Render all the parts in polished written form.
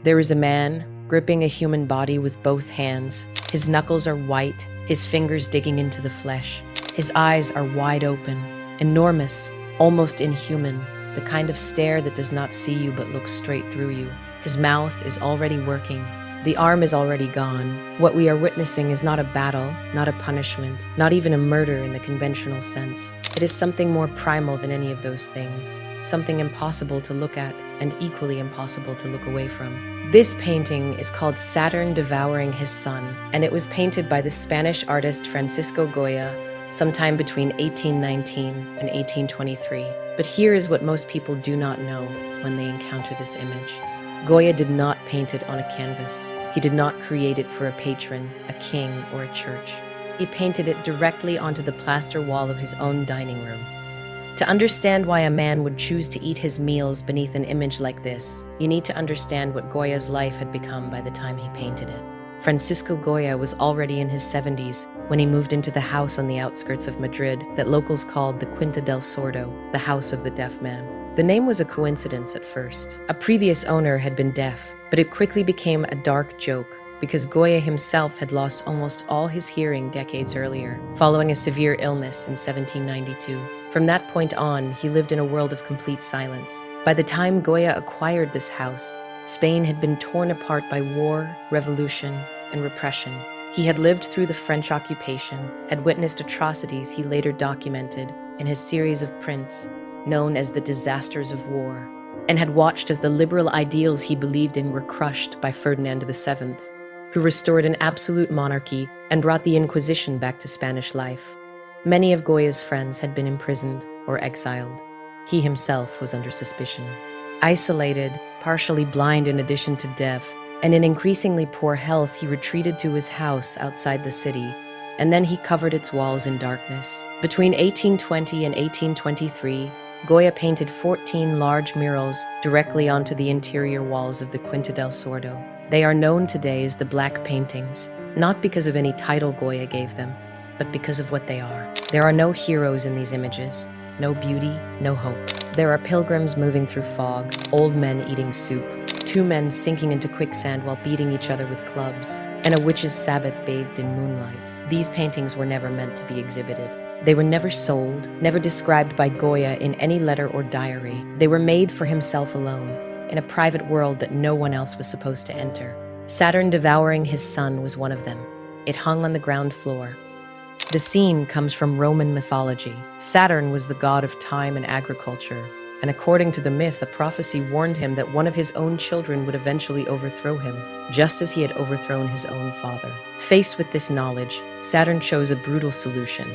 There is a man gripping a human body with both hands. His knuckles are white, his fingers digging into the flesh. His eyes are wide open, enormous, almost inhuman, the kind of stare that does not see you but looks straight through you. His mouth is already working. The arm is already gone. What we are witnessing is not a battle, not a punishment, not even a murder in the conventional sense. It is something more primal than any of those things, something impossible to look at and equally impossible to look away from. This painting is called Saturn Devouring His Son, and it was painted by the Spanish artist Francisco Goya sometime between 1819 and 1823. But here is what most people do not know when they encounter this image. Goya did not paint it on a canvas. He did not create it for a patron, a king, or a church. He painted it directly onto the plaster wall of his own dining room. To understand why a man would choose to eat his meals beneath an image like this, you need to understand what Goya's life had become by the time he painted it. Francisco Goya was already in his 70s when he moved into the house on the outskirts of Madrid that locals called the Quinta del Sordo, the house of the deaf man. The name was a coincidence at first. A previous owner had been deaf, but it quickly became a dark joke because Goya himself had lost almost all his hearing decades earlier, following a severe illness in 1792. From that point on, he lived in a world of complete silence. By the time Goya acquired this house, Spain had been torn apart by war, revolution, and repression. He had lived through the French occupation, had witnessed atrocities he later documented in his series of prints known as the Disasters of War, and had watched as the liberal ideals he believed in were crushed by Ferdinand VII, who restored an absolute monarchy and brought the Inquisition back to Spanish life. Many of Goya's friends had been imprisoned or exiled. He himself was under suspicion. Isolated, partially blind in addition to deaf, and in increasingly poor health, he retreated to his house outside the city, and then he covered its walls in darkness. Between 1820 and 1823, Goya painted 14 large murals directly onto the interior walls of the Quinta del Sordo. They are known today as the Black Paintings, not because of any title Goya gave them, but because of what they are. There are no heroes in these images, no beauty, no hope. There are pilgrims moving through fog, old men eating soup, two men sinking into quicksand while beating each other with clubs, and a witch's Sabbath bathed in moonlight. These paintings were never meant to be exhibited. They were never sold, never described by Goya in any letter or diary. They were made for himself alone, in a private world that no one else was supposed to enter. Saturn Devouring His Son was one of them. It hung on the ground floor. The scene comes from Roman mythology. Saturn was the god of time and agriculture, and according to the myth, a prophecy warned him that one of his own children would eventually overthrow him, just as he had overthrown his own father. Faced with this knowledge, Saturn chose a brutal solution.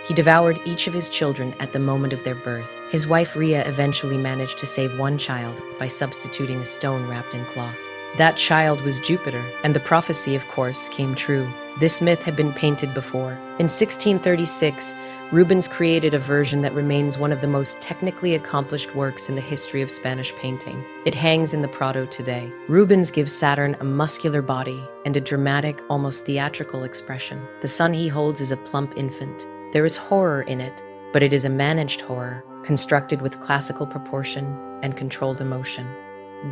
He devoured each of his children at the moment of their birth. His wife Rhea eventually managed to save one child by substituting a stone wrapped in cloth. That child was Jupiter, and the prophecy, of course, came true. This myth had been painted before. In 1636, Rubens created a version that remains one of the most technically accomplished works in the history of Spanish painting. It hangs in the Prado today. Rubens gives Saturn a muscular body and a dramatic, almost theatrical expression. The son he holds is a plump infant. There is horror in it, but it is a managed horror, constructed with classical proportion and controlled emotion.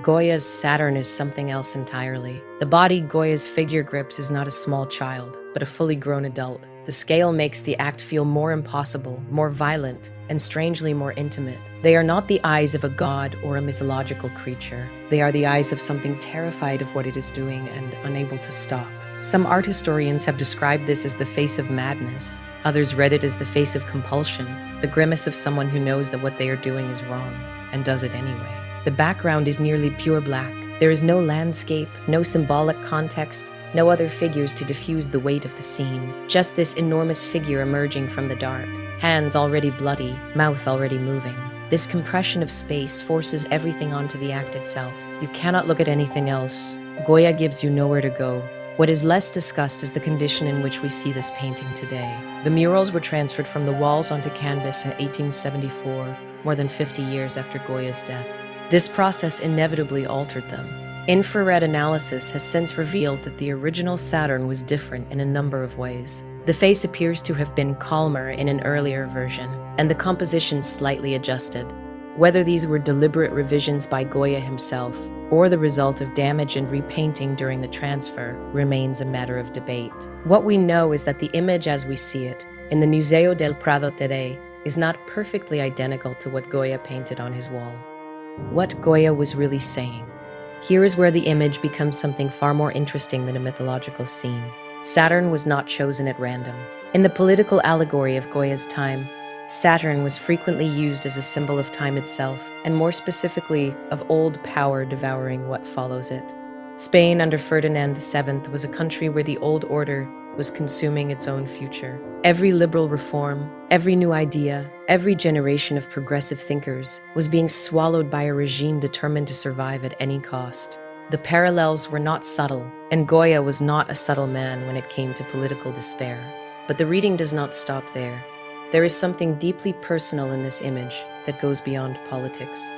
Goya's Saturn is something else entirely. The body Goya's figure grips is not a small child, but a fully grown adult. The scale makes the act feel more impossible, more violent, and strangely more intimate. They are not the eyes of a god or a mythological creature. They are the eyes of something terrified of what it is doing and unable to stop. Some art historians have described this as the face of madness. Others read it as the face of compulsion, the grimace of someone who knows that what they are doing is wrong and does it anyway. The background is nearly pure black. There is no landscape, no symbolic context, no other figures to diffuse the weight of the scene. Just this enormous figure emerging from the dark, hands already bloody, mouth already moving. This compression of space forces everything onto the act itself. You cannot look at anything else. Goya gives you nowhere to go. What is less discussed is the condition in which we see this painting today. The murals were transferred from the walls onto canvas in 1874, more than 50 years after Goya's death. This process inevitably altered them. Infrared analysis has since revealed that the original Saturn was different in a number of ways. The face appears to have been calmer in an earlier version, and the composition slightly adjusted. Whether these were deliberate revisions by Goya himself or the result of damage and repainting during the transfer remains a matter of debate. What we know is that the image as we see it in the Museo del Prado today is not perfectly identical to what Goya painted on his wall. What Goya was really saying. Here is where the image becomes something far more interesting than a mythological scene. Saturn was not chosen at random. In the political allegory of Goya's time, Saturn was frequently used as a symbol of time itself, and more specifically, of old power devouring what follows it. Spain under Ferdinand VII was a country where the old order was consuming its own future. Every liberal reform, every new idea, every generation of progressive thinkers was being swallowed by a regime determined to survive at any cost. The parallels were not subtle, and Goya was not a subtle man when it came to political despair. But the reading does not stop there. There is something deeply personal in this image that goes beyond politics.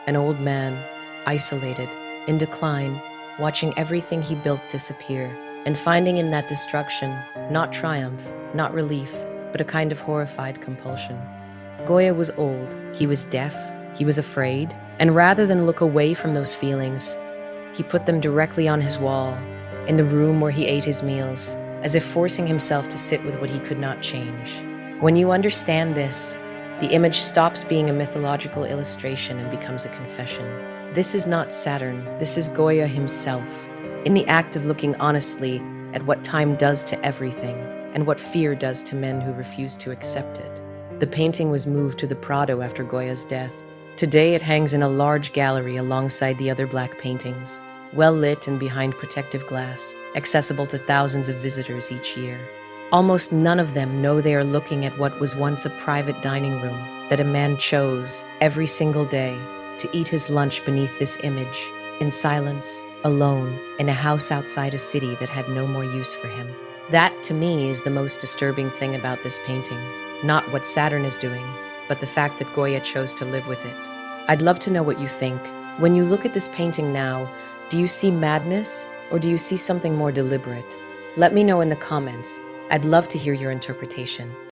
An old man, isolated, in decline, watching everything he built disappear, and finding in that destruction not triumph, not relief, but a kind of horrified compulsion. Goya was old, he was deaf, he was afraid, and rather than look away from those feelings, he put them directly on his wall, in the room where he ate his meals, as if forcing himself to sit with what he could not change. When you understand this, the image stops being a mythological illustration and becomes a confession. This is not Saturn, this is Goya himself, in the act of looking honestly at what time does to everything and what fear does to men who refuse to accept it. The painting was moved to the Prado after Goya's death. Today it hangs in a large gallery alongside the other black paintings, well lit and behind protective glass, accessible to thousands of visitors each year. Almost none of them know they are looking at what was once a private dining room that a man chose every single day to eat his lunch beneath this image, in silence, alone, in a house outside a city that had no more use for him. That, to me, is the most disturbing thing about this painting. Not what Saturn is doing, but the fact that Goya chose to live with it. I'd love to know what you think. When you look at this painting now, do you see madness or do you see something more deliberate? Let me know in the comments. I'd love to hear your interpretation.